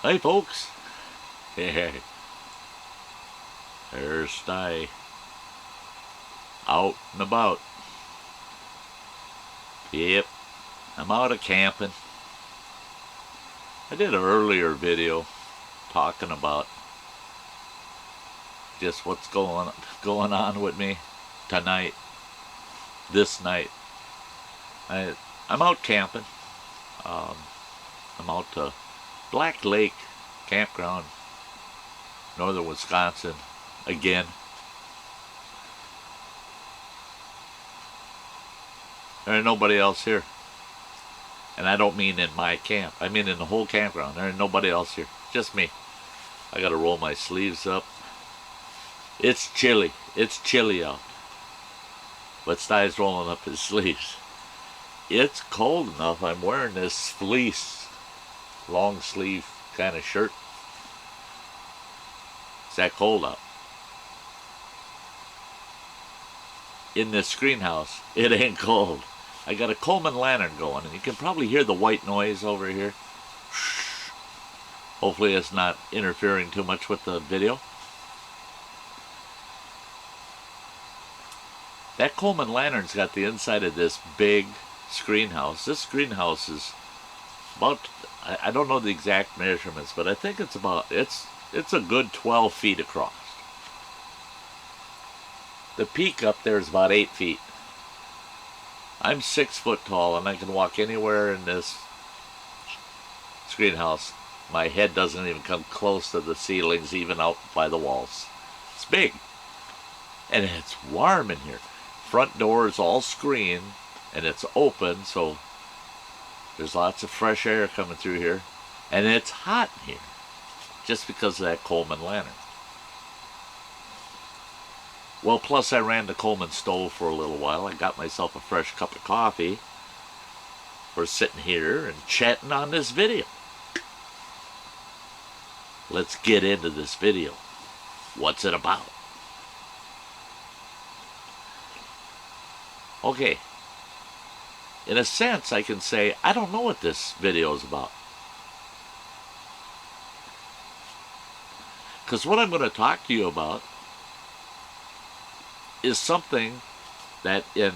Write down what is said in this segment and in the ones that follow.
Hey folks. Hey, there's Sty. Out and about. Yep, I'm out of camping. I did an earlier video talking about just what's going on with me tonight, this night. I'm out camping. I'm out to Black Lake Campground, northern Wisconsin, again. There ain't nobody else here. And I don't mean in my camp. I mean in the whole campground. There ain't nobody else here. Just me. I gotta roll my sleeves up. It's chilly. It's chilly out. But Sty's rolling up his sleeves. It's cold enough. I'm wearing this fleece, long sleeve kind of shirt. It's that cold out. In this greenhouse, it ain't cold. I got a Coleman lantern going, and you can probably hear the white noise over here. Hopefully it's not interfering too much with the video. That Coleman lantern's got the inside of this big screenhouse. This greenhouse is about, I don't know the exact measurements, but I think it's about, it's a good 12 feet across. The peak up there is about 8 feet. I'm 6 foot tall, and I can walk anywhere in this greenhouse. My head doesn't even come close to the ceilings, even out by the walls. It's big. And it's warm in here. Front door is all screened, and it's open, so there's lots of fresh air coming through here. And it's hot in here, just because of that Coleman lantern. Well, plus I ran the Coleman stove for a little while. I got myself a fresh cup of coffee. We're sitting here and chatting on this video. Let's get into this video. What's it about? Okay. In a sense, I can say, I don't know what this video is about. Because what I'm going to talk to you about is something that in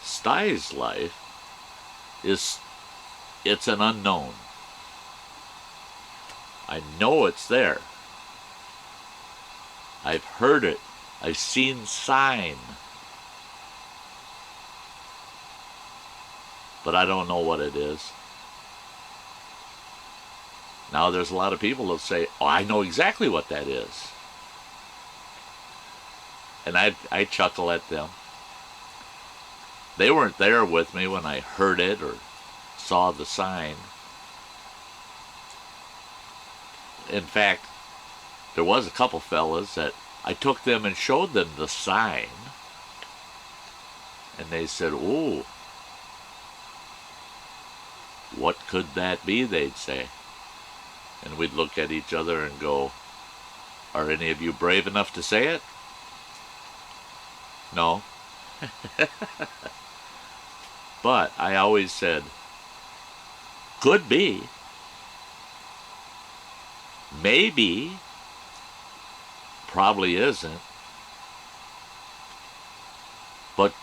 Sty's life it's an unknown. I know it's there. I've heard it. I've seen sign. But I don't know what it is. Now there's a lot of people that say, oh, I know exactly what that is. And I chuckle at them. They weren't there with me when I heard it or saw the sign. In fact, there was a couple fellas that I took them and showed them the sign. And they said, ooh, what could that be, they'd say. And we'd look at each other and go, are any of you brave enough to say it? No. But I always said, could be, maybe, probably isn't, but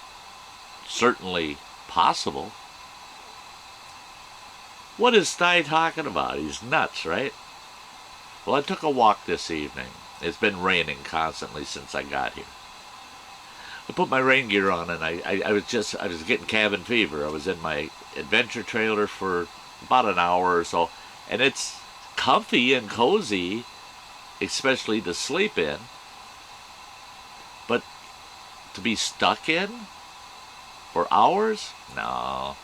certainly possible. What is Sty talking about? He's nuts, right? Well, I took a walk this evening. It's been raining constantly since I got here. I put my rain gear on, and I was getting cabin fever. I was in my adventure trailer for about an hour or so, and it's comfy and cozy, especially to sleep in. But to be stuck in for hours? No.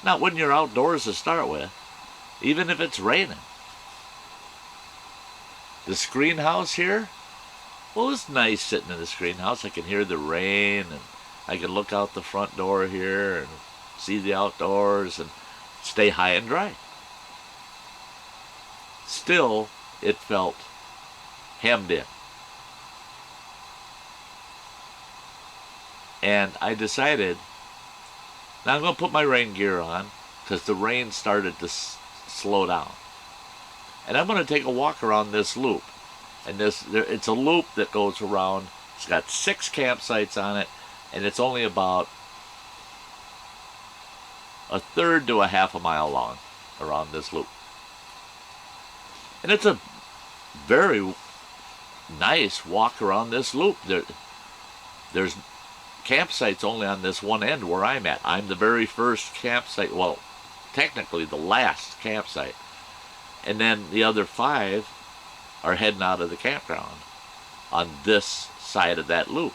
Not when you're outdoors to start with, even if it's raining. The screenhouse here? Well, it's nice sitting in the greenhouse. I can hear the rain, and I can look out the front door here and see the outdoors and stay high and dry. Still, it felt hemmed in. And I decided, now I'm going to put my rain gear on because the rain started to slow down. And I'm going to take a walk around this loop. And it's a loop that goes around. It's got 6 campsites on it, and it's only about a third to a half a mile long around this loop. And it's a very nice walk around this loop. There's campsites only on this one end where I'm at. I'm the very first campsite, well, technically the last campsite. And then the other 5 are heading out of the campground on this side of that loop.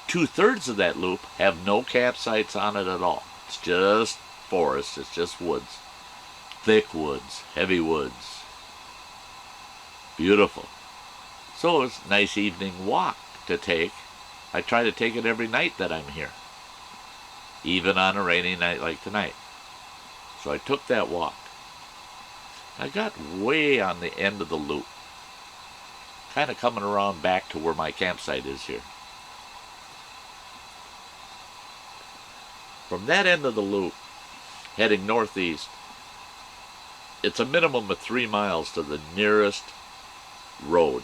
2/3 of that loop have no campsites on it at all. It's just forest, it's just woods. Thick woods, heavy woods. Beautiful. So it's a nice evening walk to take. I try to take it every night that I'm here, even on a rainy night like tonight. So I took that walk. I got way on the end of the loop, kind of coming around back to where my campsite is here. From that end of the loop, heading northeast, it's a minimum of 3 miles to the nearest road,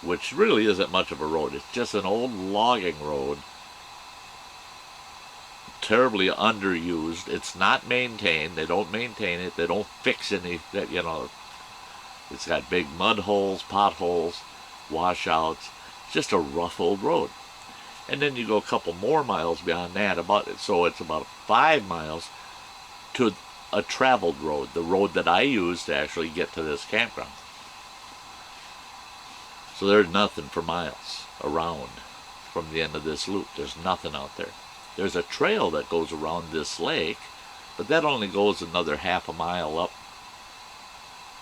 which really isn't much of a road. It's just an old logging road, terribly underused. It's not maintained. They don't maintain it. They don't fix any, it's got big mud holes, potholes, washouts. It's just a rough old road. And then you go a couple more miles beyond that, so it's about 5 miles to a traveled road, the road that I use to actually get to this campground. So there's nothing for miles around from the end of this loop. There's nothing out there. There's a trail that goes around this lake, but that only goes another half a mile up,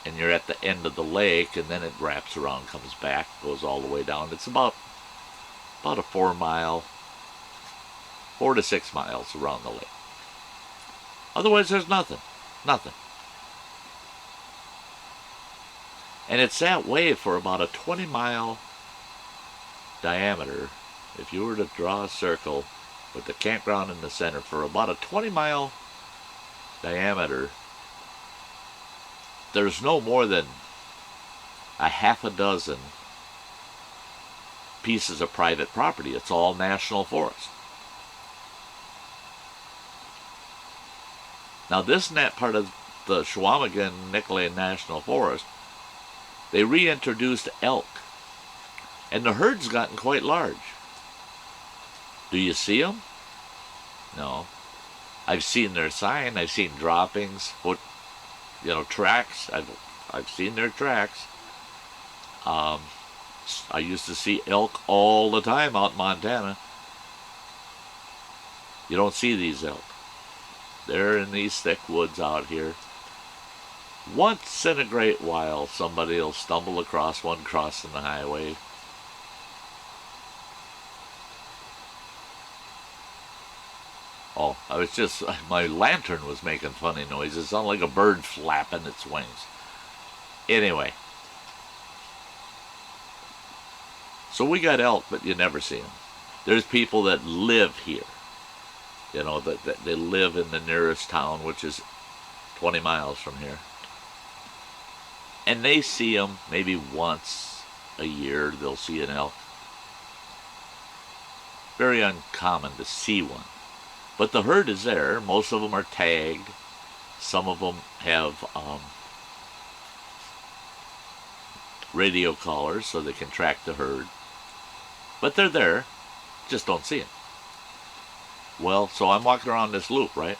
and you're at the end of the lake, and then it wraps around, comes back, goes all the way down. It's about a 4 to 6 miles around the lake. Otherwise, there's nothing. And it's that way for about a 20-mile diameter. If you were to draw a circle with the campground in the center, for about a 20-mile diameter, there's no more than a half a dozen pieces of private property. It's all national forest. Now this net part of the Chequamegon-Nicolet National Forest, they reintroduced elk, and the herd's gotten quite large. Do you see them? No. I've seen their sign. I've seen droppings, tracks. I've seen their tracks. I used to see elk all the time out in Montana. You don't see these elk. They're in these thick woods out here. Once in a great while, somebody will stumble across one crossing the highway. Oh, my lantern was making funny noises. It sounded like a bird flapping its wings. Anyway. So we got elk, but you never see them. There's people that live here. That they live in the nearest town, which is 20 miles from here. And they see them maybe once a year. They'll see an elk. Very uncommon to see one. But the herd is there. Most of them are tagged. Some of them have radio collars so they can track the herd. But they're there. Just don't see them. Well, so I'm walking around this loop, right?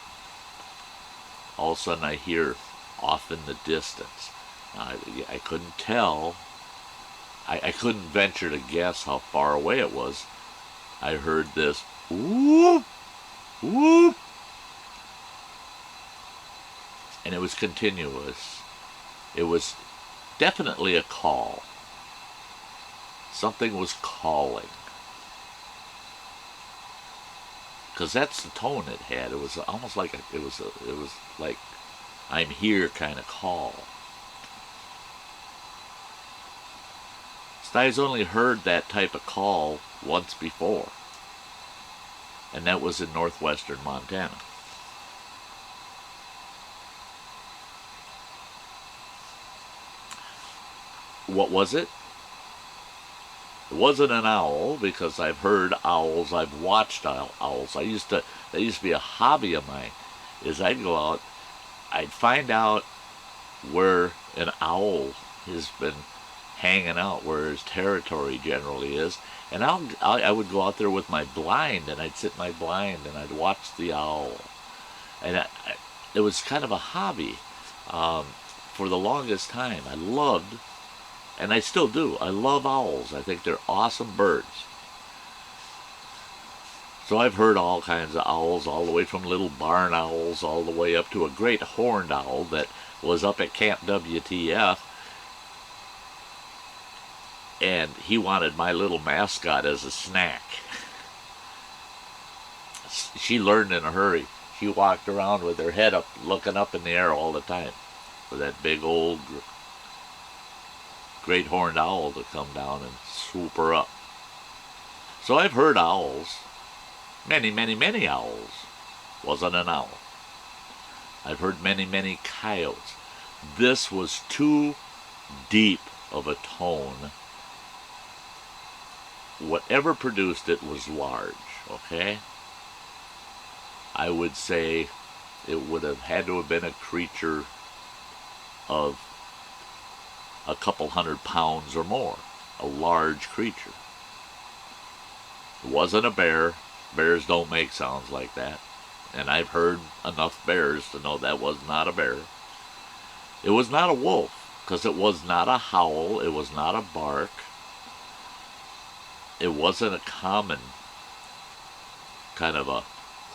All of a sudden I hear off in the distance. I couldn't tell. I couldn't venture to guess how far away it was. I heard this whoop, whoop. And it was continuous. It was definitely a call. Something was calling. Because that's the tone it had. It was almost like it was like I'm here kind of call. I've only heard that type of call once before, and that was in northwestern Montana. What was it? It wasn't an owl, because I've heard owls. I've watched owls. That used to be a hobby of mine. Is I'd go out, I'd find out where an owl has been hanging out, where his territory generally is, and I would go out there with my blind, and I'd sit in my blind, and I'd watch the owl, and it was kind of a hobby. For the longest time, I loved, and I still do, I love owls. I think they're awesome birds. So I've heard all kinds of owls, all the way from little barn owls all the way up to a great horned owl that was up at Camp WTF, and he wanted my little mascot as a snack. She learned in a hurry. She walked around with her head up, looking up in the air all the time, for that big old great horned owl to come down and swoop her up. So I've heard owls. Many, many, many owls. Wasn't an owl. I've heard many, many coyotes. This was too deep of a tone. Whatever produced it was large, okay? I would say it would have had to have been a creature of a couple 100 pounds or more. A large creature. It wasn't a bear. Bears don't make sounds like that. And I've heard enough bears to know that was not a bear. It was not a wolf, because it was not a howl. It was not a bark. It wasn't a common kind of a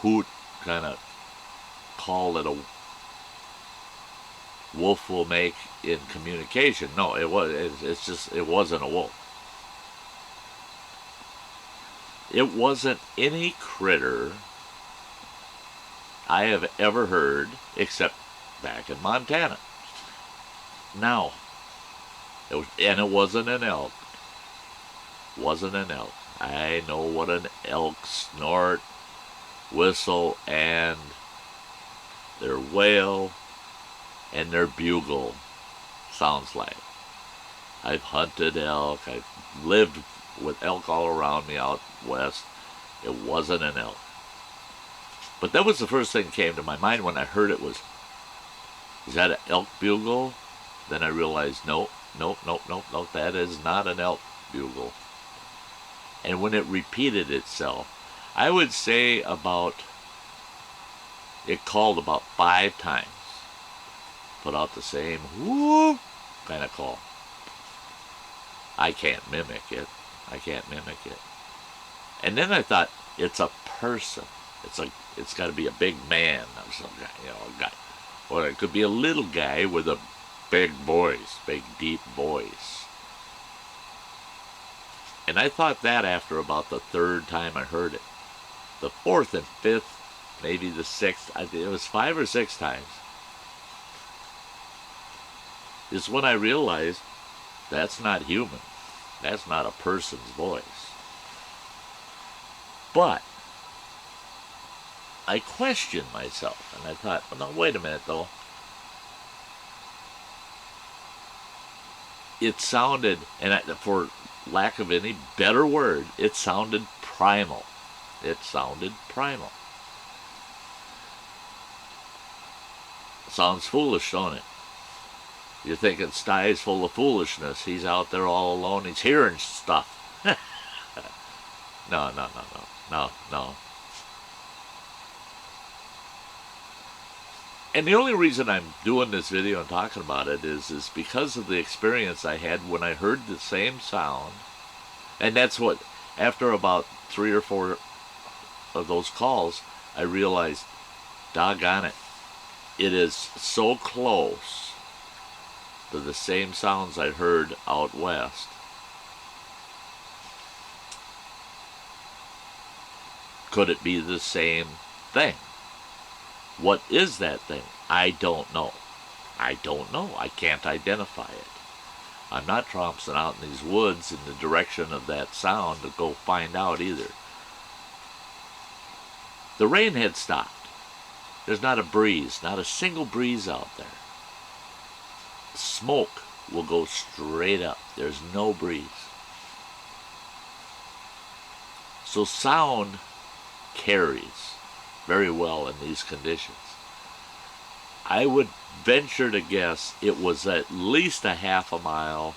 hoot kind of call that a wolf will make in communication. No, it wasn't a wolf. It wasn't any critter I have ever heard except back in Montana. Now, it wasn't an elk. Wasn't an elk. I know what an elk snort, whistle, and their wail and their bugle sounds like. I've hunted elk. I've lived with elk all around me out west. It wasn't an elk. But that was the first thing that came to my mind when I heard it was, is that an elk bugle? Then I realized, nope, that is not an elk bugle. And when it repeated itself, I would say it called about 5 times. Put out the same whoop kind of call. I can't mimic it. And then I thought, it's a person. It's got to be a big man or some guy, a guy. Or it could be a little guy with a big voice, big deep voice. And I thought that after about the 3rd time I heard it. The 4th and 5th, maybe the 6th, I think it was 5 or 6 times, is when I realized that's not human. That's not a person's voice. But I questioned myself, and I thought, well, no, wait a minute, though. It sounded, and for lack of any better word, it sounded primal. Sounds foolish, don't it? You're thinking Stye's full of foolishness. He's out there all alone. He's hearing stuff. No. And the only reason I'm doing this video and talking about it is because of the experience I had when I heard the same sound. And that's what, after about 3 or 4 of those calls, I realized, doggone it, it is so close to the same sounds I heard out west. Could it be the same thing? What is that thing? I don't know. I can't identify it. I'm not tromping out in these woods in the direction of that sound to go find out either. The rain had stopped. There's not a breeze, not a single breeze out there. Smoke will go straight up. There's no breeze. So sound carries very well in these conditions. I would venture to guess it was at least a half a mile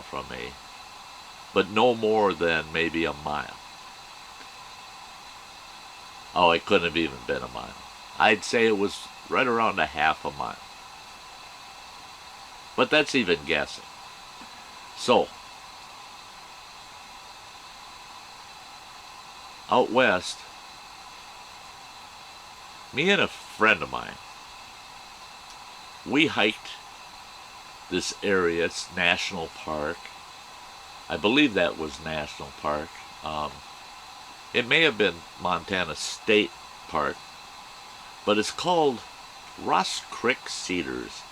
from me, but no more than maybe a mile. Oh, it couldn't have even been a mile. I'd say it was right around a half a mile. But that's even guessing. So, out west, me and a friend of mine, we hiked this area. It's National Park. I believe that was National Park. It may have been Montana State Park, but it's called Ross Creek Cedars.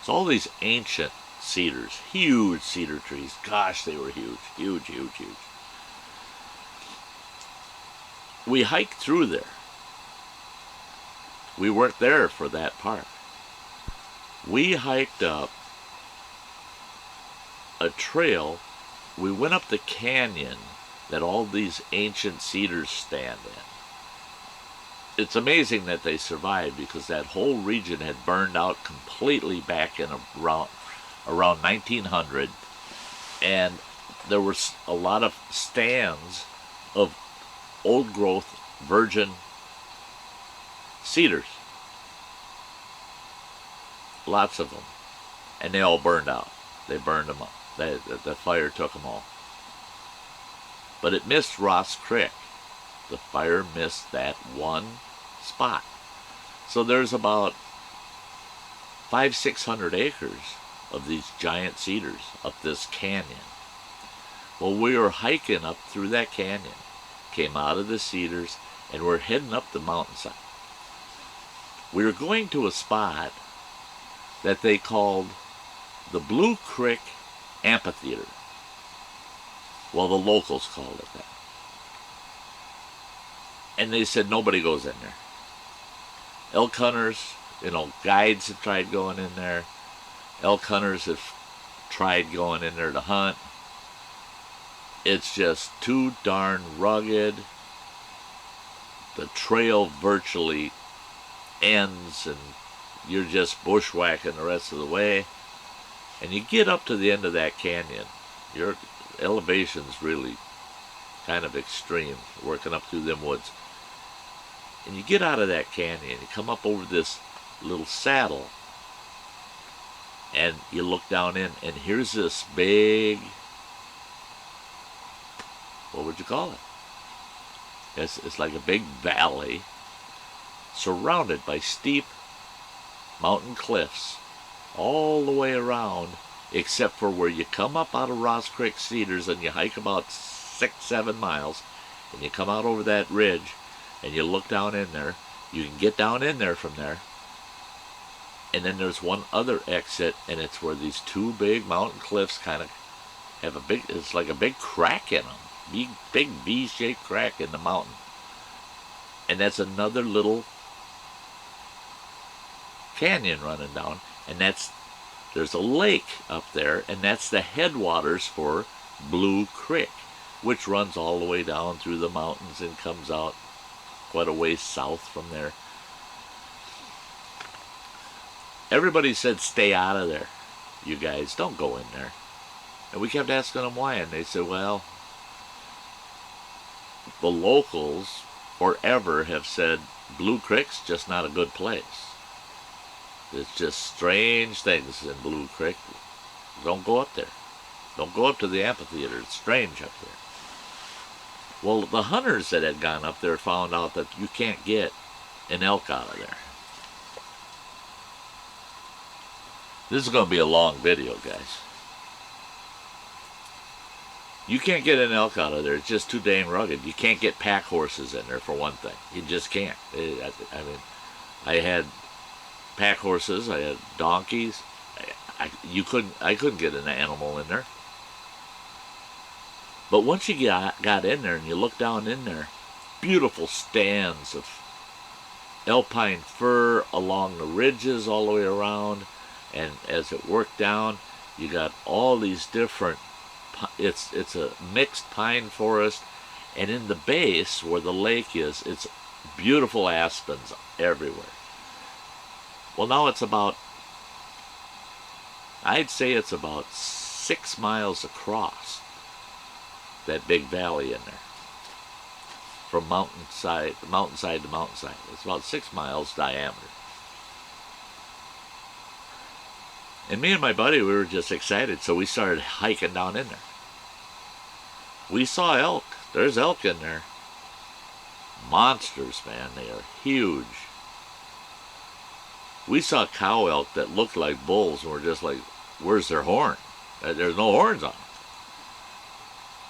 It's all these ancient cedars, huge cedar trees. Gosh, they were huge, huge, huge, huge. We hiked through there. We weren't there for that park. We hiked up a trail. We went up the canyon that all these ancient cedars stand in. It's amazing that they survived, because that whole region had burned out completely back in around 1900, and there were a lot of stands of old growth virgin cedars. Lots of them. And they all burned out. They burned them up. The fire took them all. But it missed Ross Creek. The fire missed that one spot. So there's about 500-600 acres of these giant cedars up this canyon. Well, we were hiking up through that canyon, came out of the cedars, and we're heading up the mountainside. We were going to a spot that they called the Blue Creek Amphitheater. Well, the locals called it that. And they said nobody goes in there. Elk hunters, guides have tried going in there. Elk hunters have tried going in there to hunt. It's just too darn rugged. The trail virtually ends, and you're just bushwhacking the rest of the way. And you get up to the end of that canyon, your elevation's really kind of extreme, working up through them woods. And you get out of that canyon, you come up over this little saddle, and you look down in, and here's this big, what would you call it? It's like a big valley surrounded by steep mountain cliffs all the way around, except for where you come up out of Ross Creek Cedars and you hike about 6-7 miles, and you come out over that ridge and you look down in there. You can get down in there from there, and then there's one other exit, and it's where these two big mountain cliffs kind of have it's like a big crack in them, big V-shaped crack in the mountain. And that's another little canyon running down, and there's a lake up there, and that's the headwaters for Blue Creek, which runs all the way down through the mountains and comes out quite a ways south from there. Everybody said, stay out of there, you guys, don't go in there. And we kept asking them why, and they said, well, the locals forever have said Blue Creek's just not a good place. There's just strange things in Blue Creek. Don't go up there. Don't go up to the amphitheater. It's strange up there. Well, the hunters that had gone up there found out that you can't get an elk out of there. This is going to be a long video, guys. You can't get an elk out of there. It's just too dang rugged. You can't get pack horses in there, for one thing. You just can't. I mean, I had pack horses. I had donkeys. I couldn't get an animal in there. But once you got in there and you look down in there, beautiful stands of alpine fir along the ridges all the way around, and as it worked down, you got all these different. It's a mixed pine forest, and in the base where the lake is, it's beautiful aspens everywhere. Well, now I'd say it's about 6 miles across that big valley in there, from mountainside to mountainside. It's about 6 miles diameter. And me and my buddy, we were just excited, so we started hiking down in there. We saw elk. There's elk in there. Monsters, man. They are huge. We saw cow elk that looked like bulls, and we're just like, where's their horn? There's no horns on them.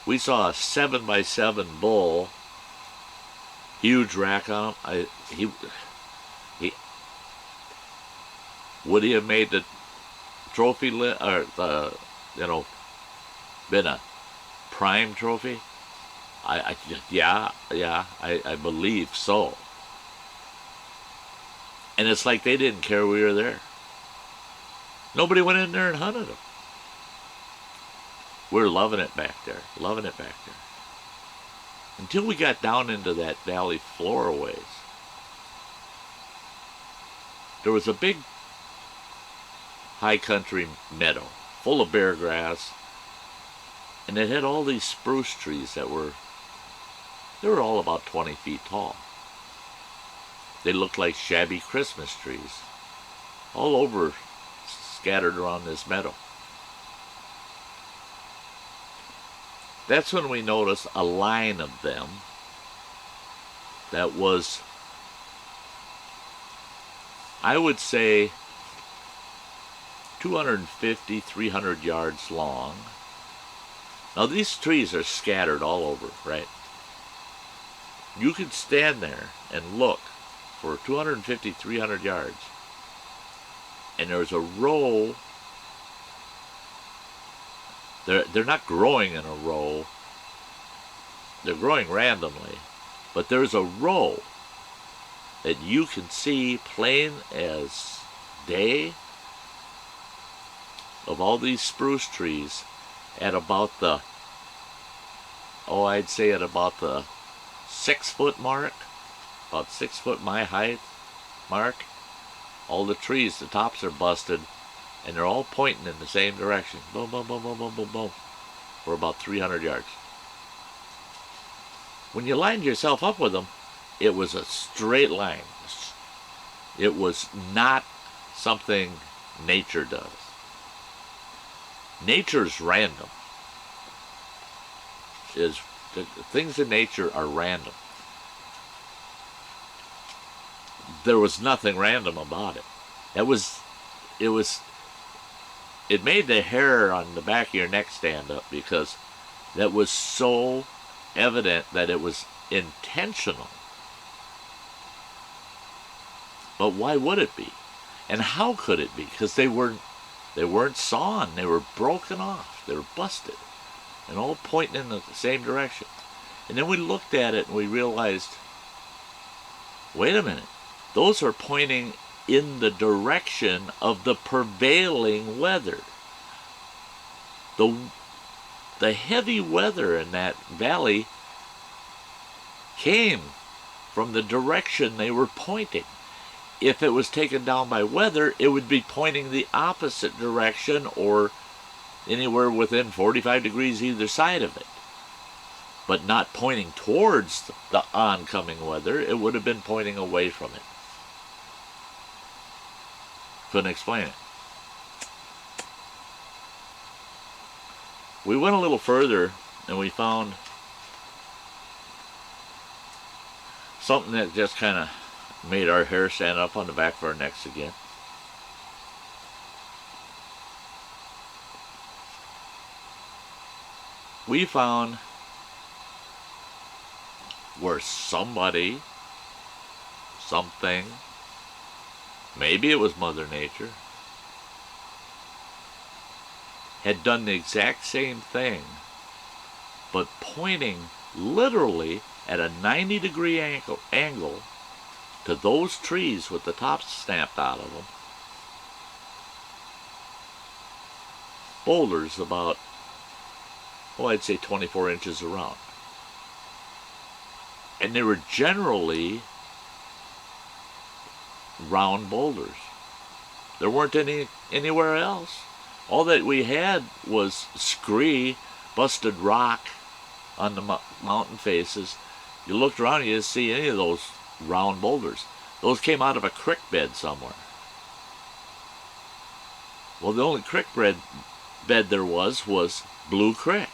We saw a 7x7 bull, huge rack on him. Would he have made the trophy list, or been a prime trophy? I believe so. And it's like they didn't care we were there. Nobody went in there and hunted them. We're loving it back there, until we got down into that valley floor ways. There was a big high country meadow full of bear grass, and it had all these spruce trees they were all about 20 feet tall. They looked like shabby Christmas trees, all over, scattered around this meadow. That's when we noticed a line of them that was, I would say, 250, 300 yards long. Now these trees are scattered all over, right? You could stand there and look for 250, 300 yards, and there's a row. They're not growing in a row. They're growing randomly, but there's a row that you can see plain as day of all these spruce trees at about I'd say at about the 6 foot mark, about 6 foot my height mark. All the trees, the tops are busted, and they're all pointing in the same direction. Boom, boom, boom, boom, boom, boom, boom. For about 300 yards. When you lined yourself up with them, it was a straight line. It was not something nature does. Nature's random. Things in nature are random. There was nothing random about it. It made the hair on the back of your neck stand up, because that was so evident that it was intentional. But why would it be? And how could it be? Because they weren't sawn. They were broken off. They were busted, and all pointing in the same direction. And then we looked at it and we realized, wait a minute, those are pointing in the direction of the prevailing weather. The heavy weather in that valley came from the direction they were pointing. If it was taken down by weather, it would be pointing the opposite direction, or anywhere within 45 degrees either side of it, but not pointing towards the oncoming weather. It would have been pointing away from it. Couldn't explain it. We went a little further and we found something that just kind of made our hair stand up on the back of our necks again. We found where somebody, something, maybe it was Mother Nature, had done the exact same thing, but pointing literally at a 90-degree angle to those trees with the tops snapped out of them, boulders about, I'd say 24 inches around. And they were generally round boulders. There weren't any anywhere else. All that we had was scree, busted rock on the mountain faces. You looked around, you didn't see any of those round boulders. Those came out of a creek bed somewhere. Well, the only creek bed there was Blue Creek.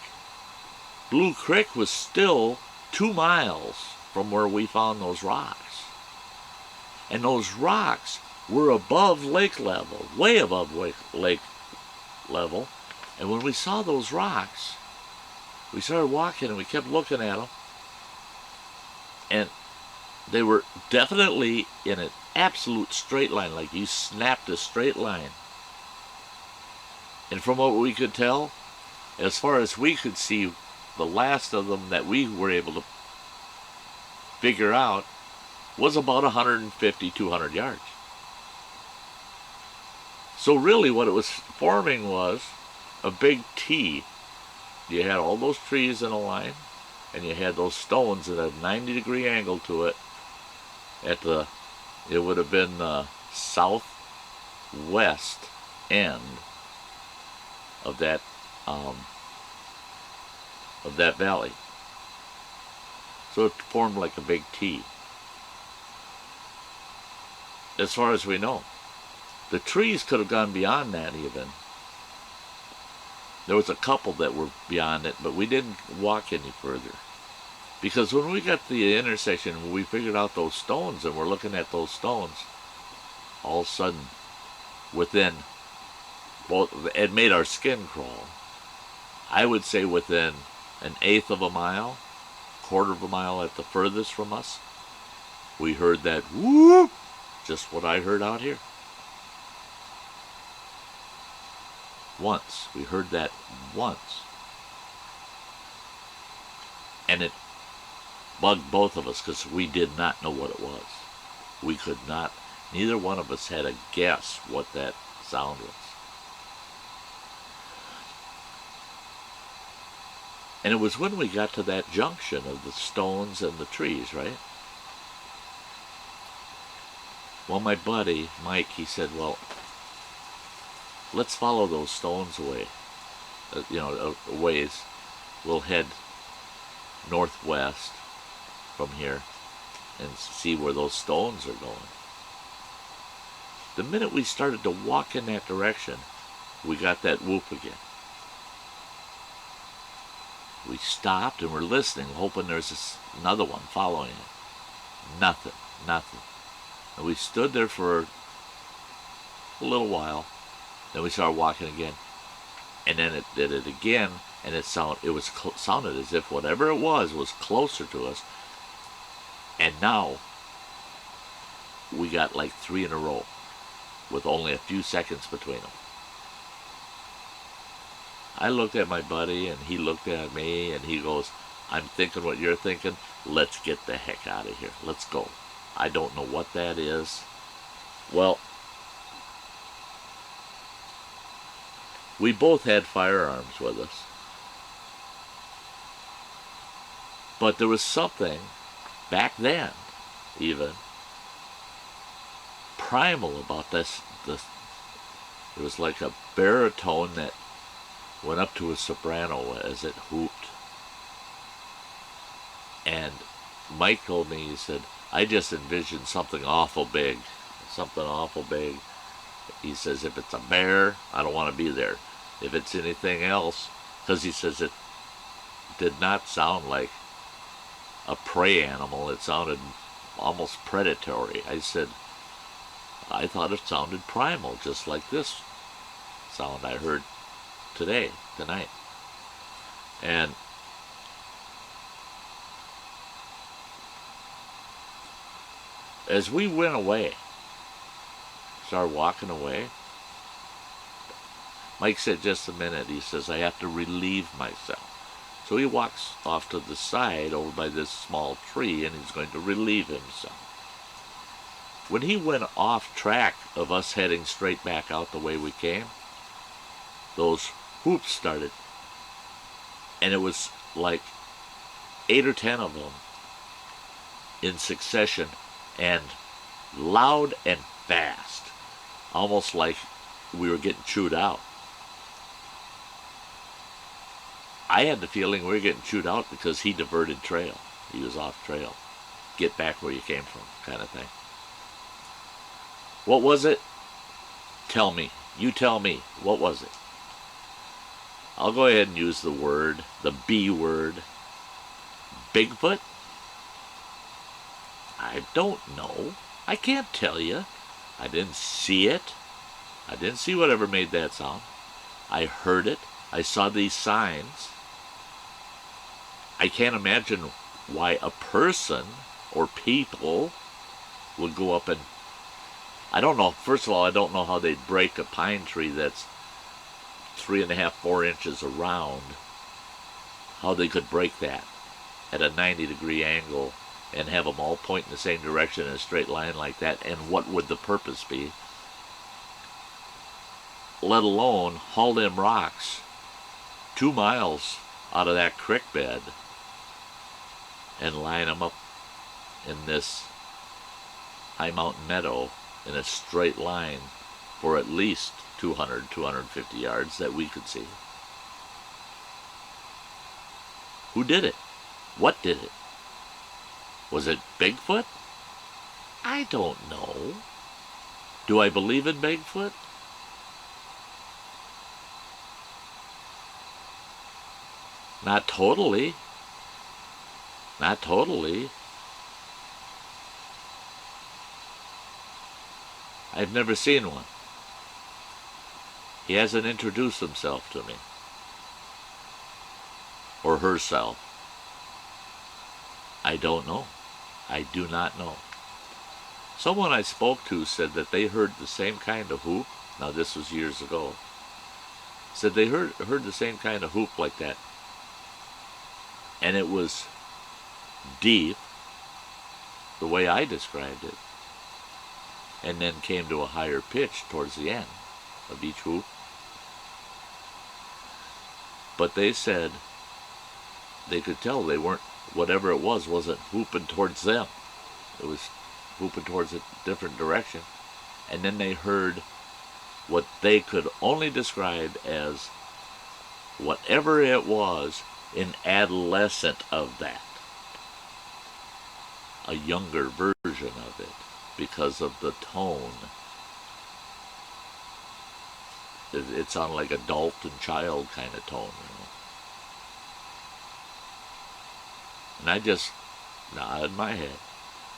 Blue Creek was still 2 miles from where we found those rocks. And those rocks were above lake level, way above lake level. And when we saw those rocks, we started walking and we kept looking at them. And they were definitely in an absolute straight line, like you snapped a straight line. And from what we could tell, as far as we could see, the last of them that we were able to figure out was about 150, 200 yards. So really what it was forming was a big T. You had all those trees in a line, and you had those stones at a 90-degree angle to it. It would have been the southwest end of that valley. So it formed like a big T. As far as we know, the trees could have gone beyond that even. There was a couple that were beyond it, but we didn't walk any further. Because when we got to the intersection, we figured out those stones, and we're looking at those stones, all of a sudden, within, it made our skin crawl. I would say within 1/8 of a mile, 1/4 of a mile at the furthest from us, we heard that whoop, just what I heard out here. Once. We heard that once. And it bugged both of us because we did not know what it was. We could not, neither one of us had a guess what that sound was. And it was when we got to that junction of the stones and the trees, right? Well, my buddy, Mike, he said, well, let's follow those stones away. A ways. We'll head northwest from here and see where those stones are going. The minute we started to walk in that direction, we got that whoop again. We stopped and we're listening, hoping there's another one following it. Nothing. And we stood there for a little while. Then we started walking again. And then it did it again, and it sounded as if whatever it was closer to us. And now we got like 3 in a row with only a few seconds between them. I looked at my buddy, and he looked at me, and he goes, I'm thinking what you're thinking. Let's get the heck out of here. Let's go. I don't know what that is. Well, we both had firearms with us. But there was something, back then even, primal about this. It was like a baritone that went up to a soprano as it hooped. And Mike told me, he said, I just envisioned something awful big. He says, if it's a bear, I don't want to be there. If it's anything else, because he says it did not sound like a prey animal. It sounded almost predatory. I said, I thought it sounded primal, just like this sound I heard tonight. And as we went away, started walking away, Mike said, just a minute, he says, I have to relieve myself. So he walks off to the side over by this small tree, and he's going to relieve himself. when he went off track of us heading straight back out the way we came, those whoops started. And it was like 8 or 10 of them in succession, and loud and fast, almost like we were getting chewed out. I had the feeling we were getting chewed out because he diverted trail. He was off trail. Get back where you came from, kind of thing. What was it? Tell me. You tell me. What was it? I'll go ahead and use the word, the B word. Bigfoot? I don't know. I can't tell you. I didn't see it. I didn't see whatever made that sound. I heard it. I saw these signs. I can't imagine why a person or people would go up and... I don't know. First of all, I don't know how they'd break a pine tree that's 3.5, 4 inches around. How they could break that at a 90-degree angle and have them all point in the same direction in a straight line like that, and what would the purpose be? Let alone haul them rocks 2 miles out of that creek bed and line them up in this high mountain meadow in a straight line for at least 200, 250 yards that we could see. Who did it? What did it? Was it Bigfoot? I don't know. Do I believe in Bigfoot? Not totally. Not totally. I've never seen one. He hasn't introduced himself to me. Or herself. I don't know. I do not know. Someone I spoke to said that they heard the same kind of whoop. Now this was years ago. Said they heard the same kind of whoop like that. And it was deep, the way I described it, and then came to a higher pitch towards the end of each whoop. But they said they could tell they weren't, whatever it was, wasn't whooping towards them. It was whooping towards a different direction. And then they heard what they could only describe as whatever it was, an adolescent of that. A younger version of it, because of the tone. It sounded like adult and child kind of tone, you know. And I just nodded my head.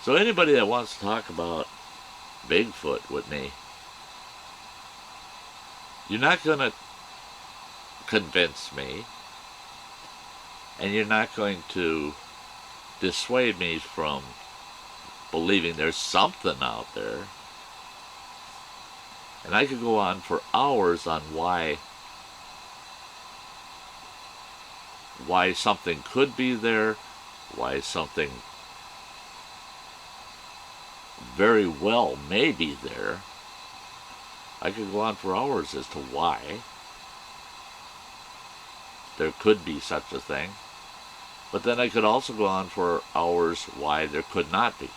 So anybody that wants to talk about Bigfoot with me, you're not going to convince me, and you're not going to dissuade me from believing there's something out there. And I could go on for hours on why something could be there, why something very well may be there. I could go on for hours as to why there could be such a thing. But then I could also go on for hours why there could not be.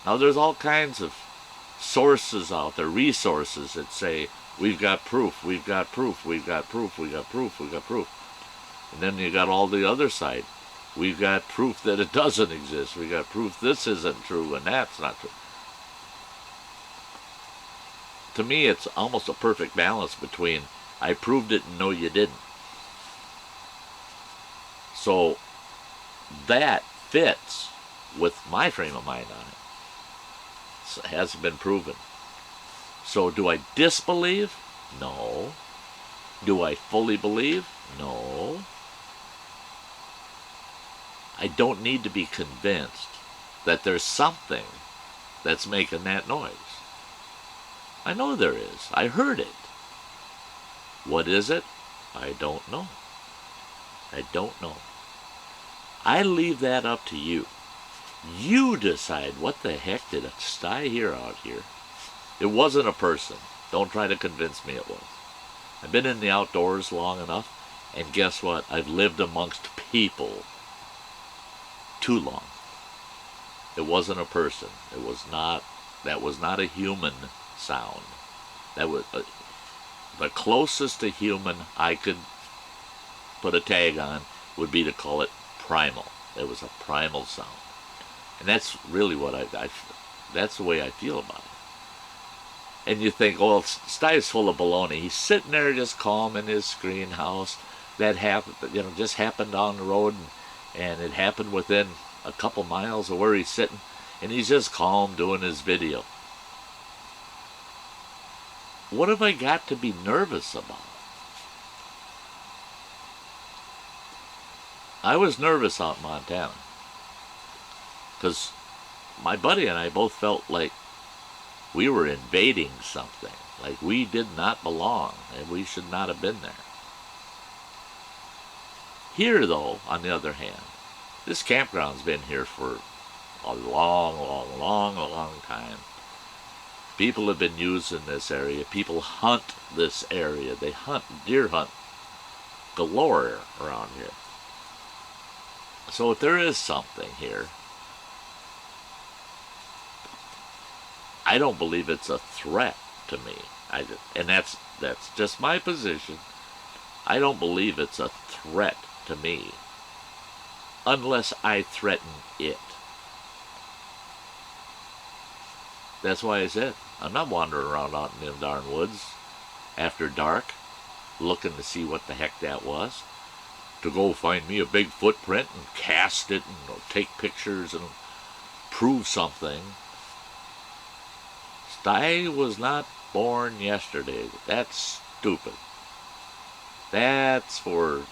Now there's all kinds of sources out there, resources that say, we've got proof, we've got proof, we've got proof, we've got proof, we've got proof. And then you got all the other side. We've got proof that it doesn't exist. We got proof this isn't true and that's not true. To me, it's almost a perfect balance between I proved it and no you didn't. So that fits with my frame of mind on it. It hasn't been proven. So do I disbelieve? No. Do I fully believe? No. I don't need to be convinced that there's something that's making that noise. I know there is. I heard it. What is it? I don't know. I don't know. I leave that up to you. You decide what the heck did I hear out here. It wasn't a person. Don't try to convince me it was. I've been in the outdoors long enough, and guess what? I've lived amongst people too long. It wasn't a person. It was not. That was not a human sound. That was the closest to human I could put a tag on would be to call it primal. It was a primal sound, and that's really what that's the way I feel about it. And you think, well, Stuy's full of baloney. He's sitting there just calm in his greenhouse. That happened, just happened down the road, and it happened within a couple miles of where he's sitting, and he's just calm doing his video. What have I got to be nervous about? I was nervous out in Montana because my buddy and I both felt like we were invading something, like we did not belong and we should not have been there. Here, though, on the other hand, this campground's been here for a long time. People have been using this area. People hunt this area. They hunt, deer hunt galore around here. So if there is something here, I don't believe it's a threat to me. And that's just my position. I don't believe it's a threat to me unless I threaten it. That's why I said I'm not wandering around out in them darn woods after dark looking to see what the heck that was, to go find me a big footprint and cast it and take pictures and prove something. Stuy was not born yesterday. That's stupid. That's for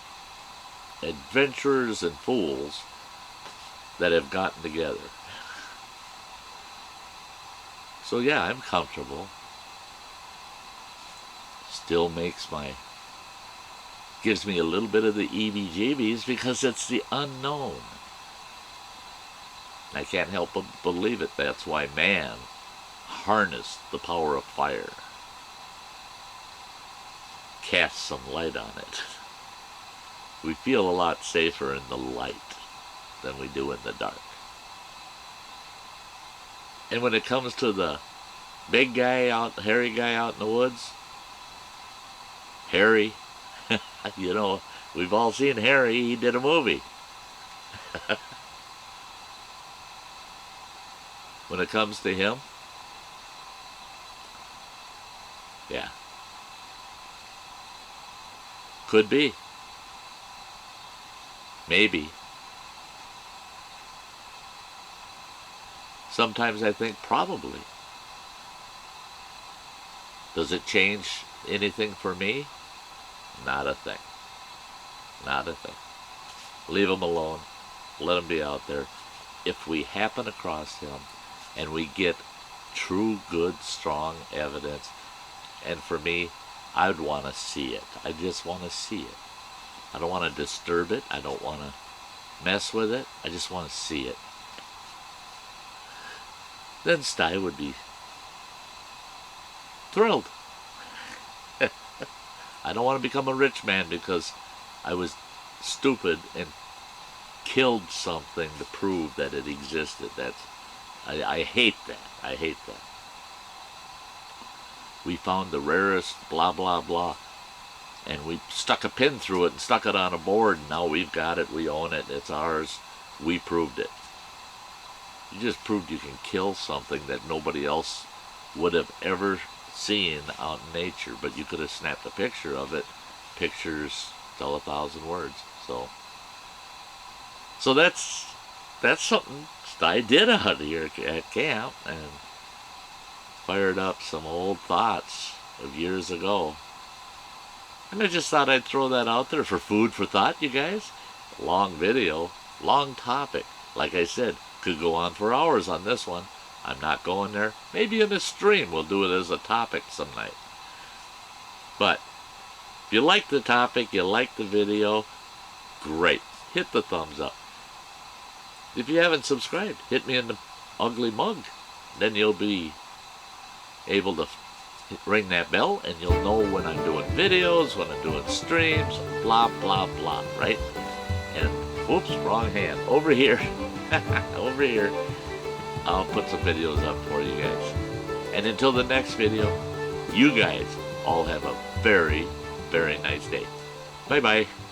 adventurers and fools that have gotten together. So yeah, I'm comfortable. Still gives me a little bit of the EBGBs because it's the unknown. I can't help but believe it. That's why man harnessed the power of fire. Cast some light on it. We feel a lot safer in the light than we do in the dark. And when it comes to the big guy out, hairy guy out in the woods, Harry, we've all seen Harry. He did a movie. When it comes to him, yeah. Could be. Maybe. Sometimes I think probably. Does it change anything for me? Not a thing. Not a thing. Leave him alone. Let him be out there. If we happen across him and we get true, good, strong evidence, and for me, I'd want to see it. I just want to see it. I don't want to disturb it. I don't want to mess with it. I just want to see it. Then Stuy would be thrilled. I don't want to become a rich man because I was stupid and killed something to prove that it existed. I hate that. I hate that. We found the rarest blah, blah, blah, and we stuck a pin through it and stuck it on a board, and now we've got it, we own it, it's ours, we proved it. You just proved you can kill something that nobody else would have ever seen out in nature, but you could have snapped a picture of it. Pictures tell 1,000 words. So that's something I did out here at camp, and fired up some old thoughts of years ago. And I just thought I'd throw that out there for food for thought, you guys. Long video, long topic. Like I said, could go on for hours on this one. I'm not going there. Maybe in a stream we'll do it as a topic some night. But if you like the topic, you like the video, great. Hit the thumbs up. If you haven't subscribed, hit me in the ugly mug. Then you'll be able to ring that bell, and you'll know when I'm doing videos, when I'm doing streams, blah, blah, blah, right? And, whoops, wrong hand. Over here, over here, I'll put some videos up for you guys. And until the next video, you guys all have a very, very nice day. Bye-bye.